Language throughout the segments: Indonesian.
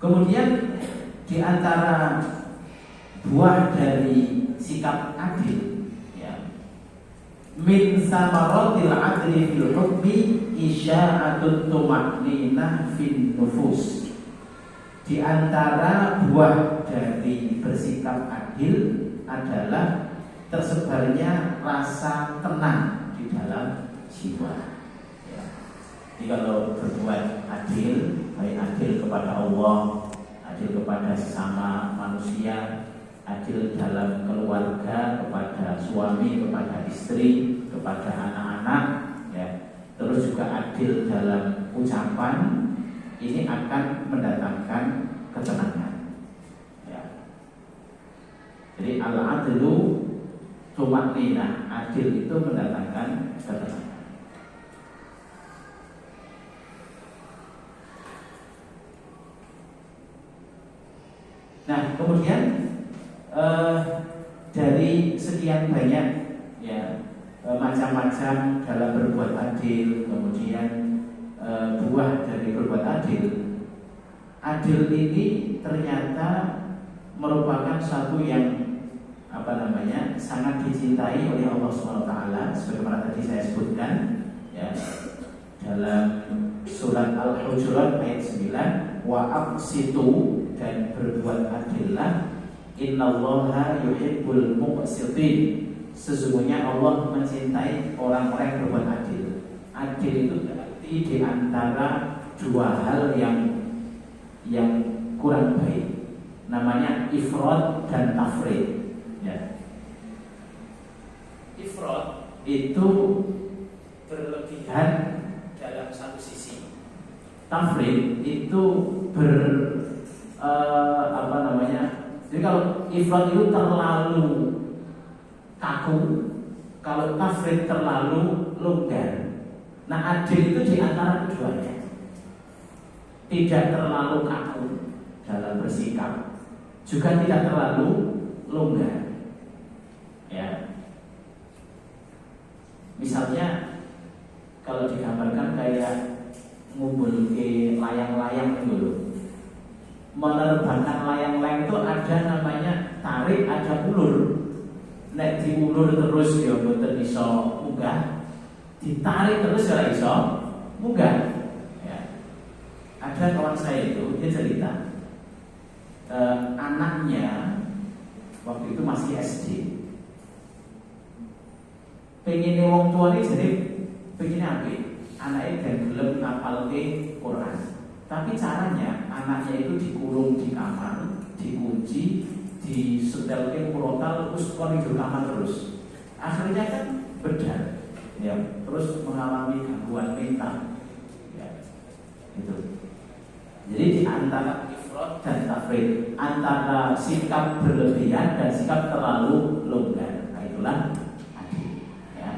Kemudian di antara buah dari sikap adil, ya, min samaratil adli fil hukmi isya'atut tuma'ninah fin nufus. Di antara buah dari bersikap adil adalah tersebarnya rasa tenang di dalam jiwa. Ya. Jadi kalau berbuat adil, baik adil kepada Allah, adil kepada sesama manusia, adil dalam keluarga, kepada suami, kepada istri, kepada anak-anak, ya. Terus juga adil dalam ucapan, ini akan mendatangkan ketenangan. Ya. Jadi al-adlu tuma'ninah, adil itu mendatangkan ketenangan. Nah, kemudian dari sekian banyak, ya, macam-macam dalam berbuat adil, kemudian buah dari berbuat adil, adil ini ternyata merupakan satu yang sangat dicintai oleh Allah SWT, sebagaimana tadi saya sebutkan, ya, dalam surat Al-Hujurat ayat 9, wa aqsitu, dan berbuat adillah, innallaha yuhibbul muqsitin, sesungguhnya Allah mencintai orang-orang yang berbuat adil. Adil itu berarti di antara dua hal yang kurang baik, namanya ifrad dan tafrid. Ya. Ifrad itu berlebihan dalam satu sisi. Tafrid itu jadi kalau ifrad itu terlalu kaku, kalau tafrid terlalu longgar. Nah, adil itu di antara keduanya, tidak terlalu kaku dalam bersikap, juga tidak terlalu longgar. Ya, misalnya kalau digambarkan kayak ngumpul ke layang-layang dulu, menerbangkan layang-layang itu ada namanya tarik, ada ulur. Nek diulur terus ya boten iso munggah, ditarik terus ya iso munggah. Ya. Ada kawan saya itu, dia cerita anaknya waktu itu masih SD, pengen wong tua ini, jadi pengen apa? Anaknya dan belum ngapal ke Quran, tapi caranya anaknya itu dikurung di kamar, dikunci, disetelke murotal, terus kon di kamar terus. Akhirnya kan bedah, ya, terus mengalami gangguan mental, ya, gitu. Jadi di antara ifrad dan tafrid, antara sikap berlebihan dan sikap terlalu longgar, nah itulah adil, ya.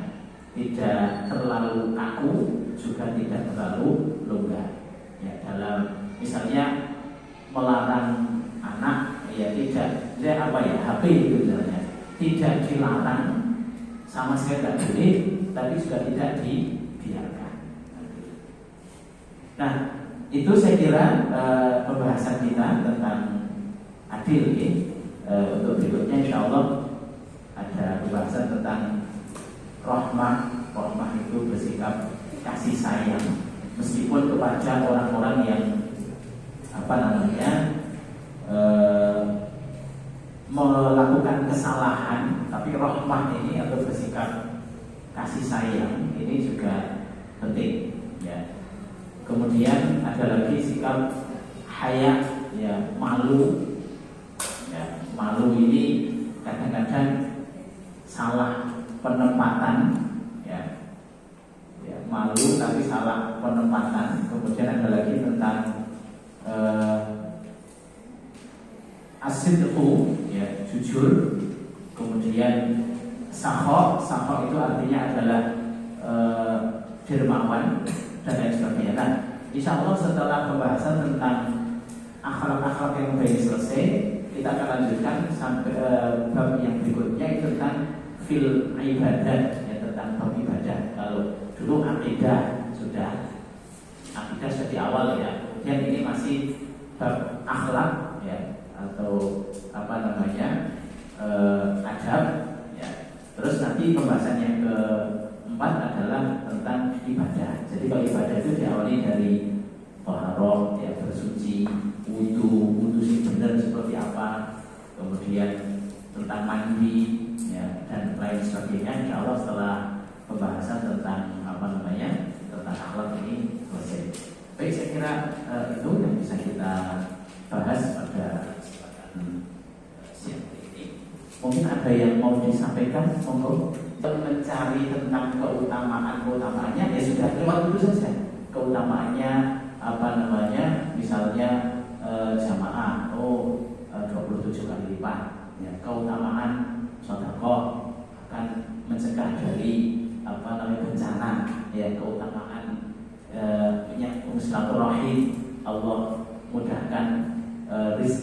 Tidak terlalu kaku, juga tidak terlalu longgar. Ya, dalam misalnya melarang anak, ya tidak, HP itu misalnya tidak dilarang, sama sekali tidak boleh, tapi juga tidak dibiarkan. Nah, itu saya kira pembahasan kita tentang adil, ya. Untuk berikutnya insya Allah ada pembahasan tentang rahmah. Rahmah itu bersikap kasih sayang, meskipun kepada orang-orang yang melakukan kesalahan, tapi rahmah ini atau bersikap kasih sayang ini juga penting, ya. Kemudian ada lagi sikap haya, ya, malu, ya. Malu ini kadang-kadang salah penempatan, ya. Ya, malu tapi salah penempatan. Kemudian ada lagi tentang asidqu, ya, jujur. Kemudian sakho itu artinya adalah dermawan dan lain sebagainya. Nah, insya Allah setelah pembahasan tentang akhlak-akhlak yang baik selesai, kita akan lanjutkan sampai bab yang berikutnya, itu tentang fil ibadah, ya, tentang bab ibadah. Kalau dulu akidah sudah di awal, ya. Kemudian ini masih bab akhlak ya, atau apa namanya adab ya. Terus nanti pembahasan yang keempat adalah tentang ibadah. Jadi kalau ibadah itu diawali dari taharah ya, bersuci, wudu sih benar seperti apa, kemudian tentang mandi ya, dan lain sebagainya. Insya Allah setelah pembahasan tentang apa namanya tentang akhlak ini selesai. Baik, saya kira itu yang bisa kita bahas pada kesempatan siang ini. Mungkin ada yang mau disampaikan, monggo. Mencari tentang keutamaannya ya sudah lewat itu saja. Keutamaannya apa namanya, misalnya jamaah 27 kali lipat ya. Keutamaan sedekah akan mencegah dari apa namanya bencana ya. Keutamaan silaturahim, Allah mudahkan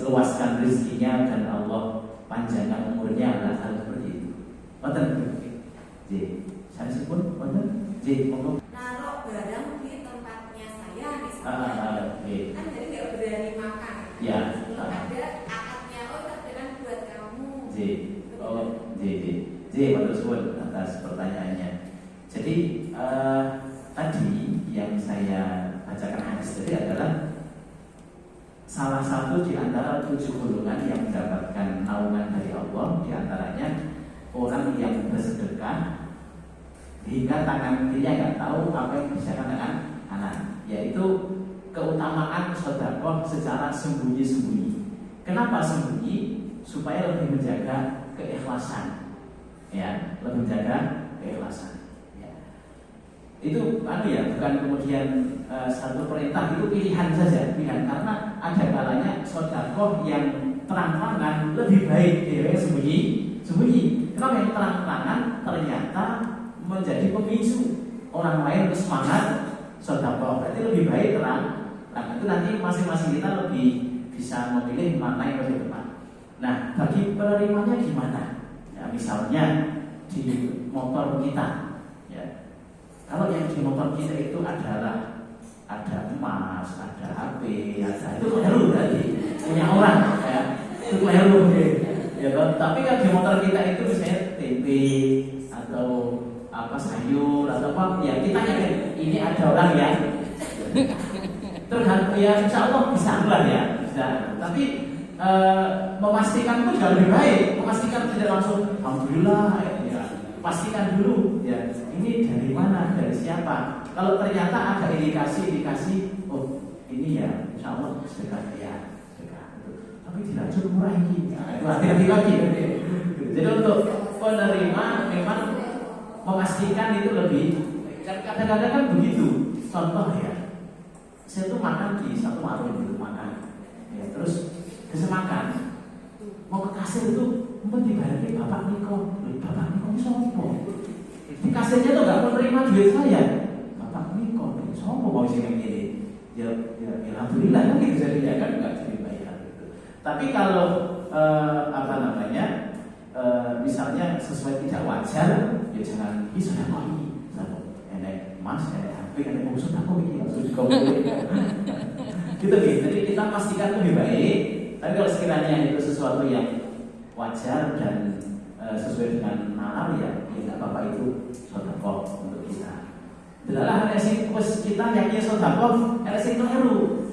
luaskan rezekinya dan Allah panjangkan umurnya, hal seperti itu. Wonten J. Saya sebut wonten J. Monggo. Naruh barang di tempatnya saya misalnya. Kan jadi nggak berani makan. Ya. Ada akadnya, takdiran buat kamu. J. Matur suwun atas pertanyaannya. Jadi tadi yang saya bacakan hadis tadi adalah salah satu di antara 7 golongan yang mendapatkan naungan dari Allah. Di antaranya orang yang bersedekah hingga tangan kirinya nggak tahu apa yang dibicarakan dengan kanan, yaitu keutamaan sedekah secara sembunyi-sembunyi. Kenapa sembunyi? Supaya lebih menjaga keikhlasan, ya, lebih menjaga keikhlasan. Itu bukan kemudian satu perintah, itu pilihan saja, pilihan, karena ada kalanya sedekah yang terang-terangan lebih baik daripada sembunyi. Kenapa yang terang-terangan ternyata menjadi pemicu orang lain untuk semangat sedekah. Berarti lebih baik terang. Nah, itu nanti masing-masing kita lebih bisa memilih mana yang lebih tepat. Nah, bagi penerimanya gimana? Ya, misalnya di motor kita. Kalau yang di motor kita itu adalah ada emas, ada HP, ada itu keliru berarti punya orang ya, itu keliru ya kan. Tapi kalau di motor kita itu misalnya tempe atau apa sayur atau apa, ya kita yakin ini ada orang ya. Tergantung ya, insya Allah bisa lah ya, bisa. Tapi memastikan itu jauh lebih baik, memastikan tidak langsung alhamdulillah ya. Pastikan dulu ya, ini dari mana, dari siapa. Kalau ternyata ada indikasi, oh ini ya insya Allah sedekah ya, sedekah. Tapi diracun murah ini, itu hati-hati lagi. Jadi untuk penerima memang memastikan itu lebih. Kadang-kadang kan begitu. Contoh ya, saya tuh makan di satu warung gitu, makan ya, terus kesemakan mau ke kasir itu dibayarnya Bapak Niko sopo. Di kasirnya tuh nggak menerima duit saya. Bapak Niko sopo mau sih yang ini? Ya alhamdulillah kan gitu, jadi ya kan nggak jadi bayar gitu. Tapi kalau apa namanya misalnya sesuai tidak wajar, ya jangan sudah kok ini, enek mas, enek HP, enek mau sudah kok ini langsung juga boleh. Gitu. Jadi kita pastikan lebih baik. Tapi kalau sekiranya itu sesuatu yang wajar dan sesuai dengan nalar ya nggak apa-apa, itu sedekah untuk kita. Adalah ada sih kita yakin sedekah, ada sih keliru.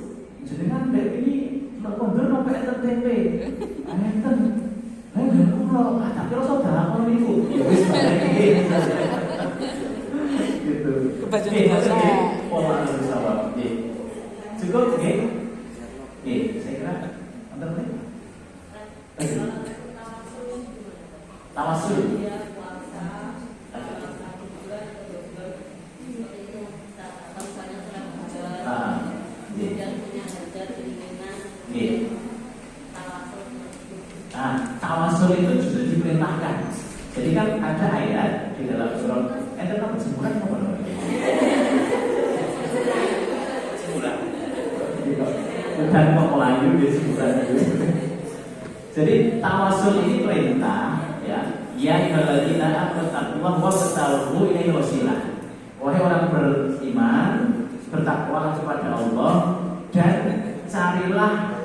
Jadi kan ini kondur sampai tempe, enten, nggak pulau, tapi lo saudara kalau itu, ya wis gitu. Kebajikan pola bersama, cukup, saya kira antar tawasul. Tawasul itu juga diperintahkan. Jadi kan ada ayat di dalam surat tentang kesimpulan apa namanya? Kesimpulan. Bukan Melayu di kesimpulan itu. Jadi tawasul ini perintah ya. Ya ayyuhalladzina amanu taqullaha wabtaghu ilaihi wasilah. Wahai orang beriman, bertakwalah kepada Allah dan carilah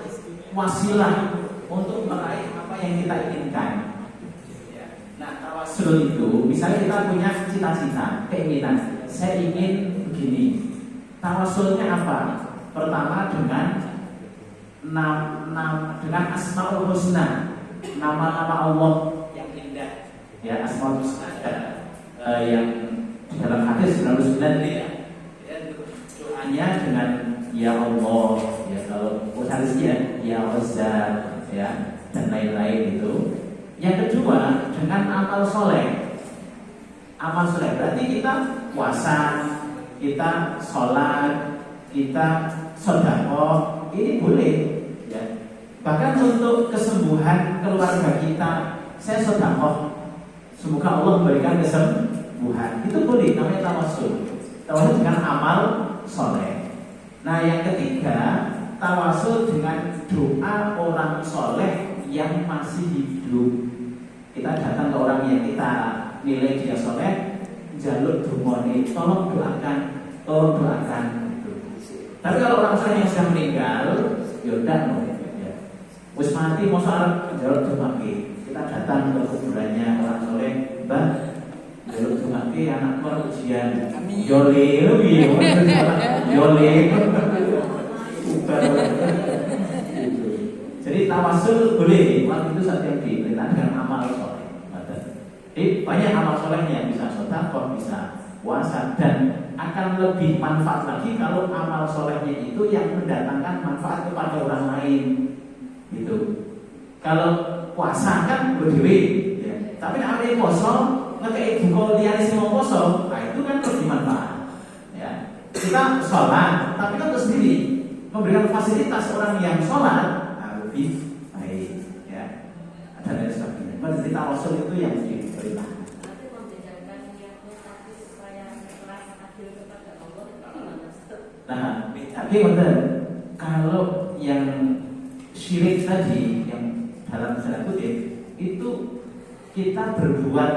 wasilah untuk meraih apa yang kita inginkan. Nah, tawasul itu, misalnya kita punya cita-cita, keinginan, saya ingin begini. Tawasulnya apa? Pertama dengan dengan Asmaul Husna, nama-nama Allah yang indah. Ya, Asmaul Husna yang di dalam hadis 99 doanya dengan ya Allah, ya kalau hadisnya ya Razzaq, ya dan lain-lain itu. Yang kedua dengan amal soleh. Amal soleh berarti kita puasa, kita sholat, kita sedekah, ini boleh. Ya. Bahkan untuk kesembuhan keluarga kita, saya sedekah, semoga Allah memberikan kesembuhan. Itu boleh, namanya tawasul. Tawasul dengan amal soleh. Nah yang ketiga, tawasul dengan doa orang soleh yang masih hidup. Kita datang ke orang yang kita nilai dia soleh, jaluk dumone, tolong doakan. Tapi kalau orang soleh yang sudah meninggal, yaudah ya. Wis mati mau soal jaluk dumake. Kita datang ke kuburannya orang soleh, Mbak, jaluk dumake anakku ujian. Yole, Jadi tawasul boleh, waktu itu saat yang diperintahkan dengan amal soleh. Jadi banyak amal solehnya yang bisa sedekah, bisa puasa, dan akan lebih manfaat lagi kalau amal solehnya itu yang mendatangkan manfaat kepada orang lain. Gitu. Kalau puasa kan berdiri, ya. Tapi ada yang poso, ngekei buka liane semua poso, nah itu kan lebih manfaat. Ya. Kita sholat, tapi kan terus sendiri memberikan fasilitas orang yang sholat lebih baik, ya. Ada lain sebagainya. Jadi tawasul itu yang diperintah. Nanti membedakan niatnya tadi supaya ikhlas adil kepada Allah. Nah, tapi benar. Kalau yang syirik tadi, yang dalam tanda kutip, itu kita berbuat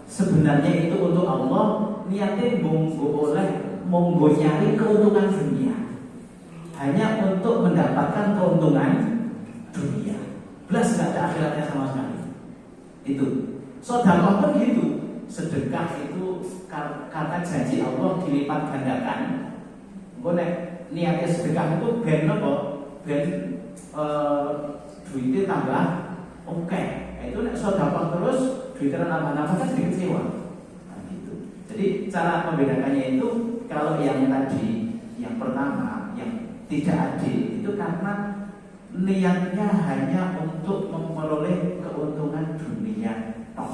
sebenarnya itu untuk Allah, niatnya monggo nyari keuntungan dunia, hanya untuk mendapatkan keuntungan dunia, belas nggak ada akhiratnya sama sekali. Itu sedekah pun gitu. Sedekah itu kata janji Allah dilipat gandakan. Nek niatnya sedekah itu ben apa? Ben duitnya tambah oke. Itu nek sedekah terus duitnya nambah-nambah kan sedikit kecewa. Nah, gitu. Jadi cara membedakannya itu kalau yang tadi, yang pertama, yang tidak adil itu karena niatnya hanya untuk memperoleh keuntungan dunia tok.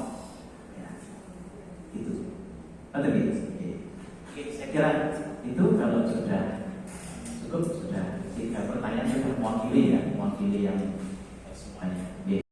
Ya. Itu. Ada gitu. Oke, saya kira itu kalau sudah cukup, sudah 3 pertanyaan sudah mewakili ya, mewakili yang semuanya.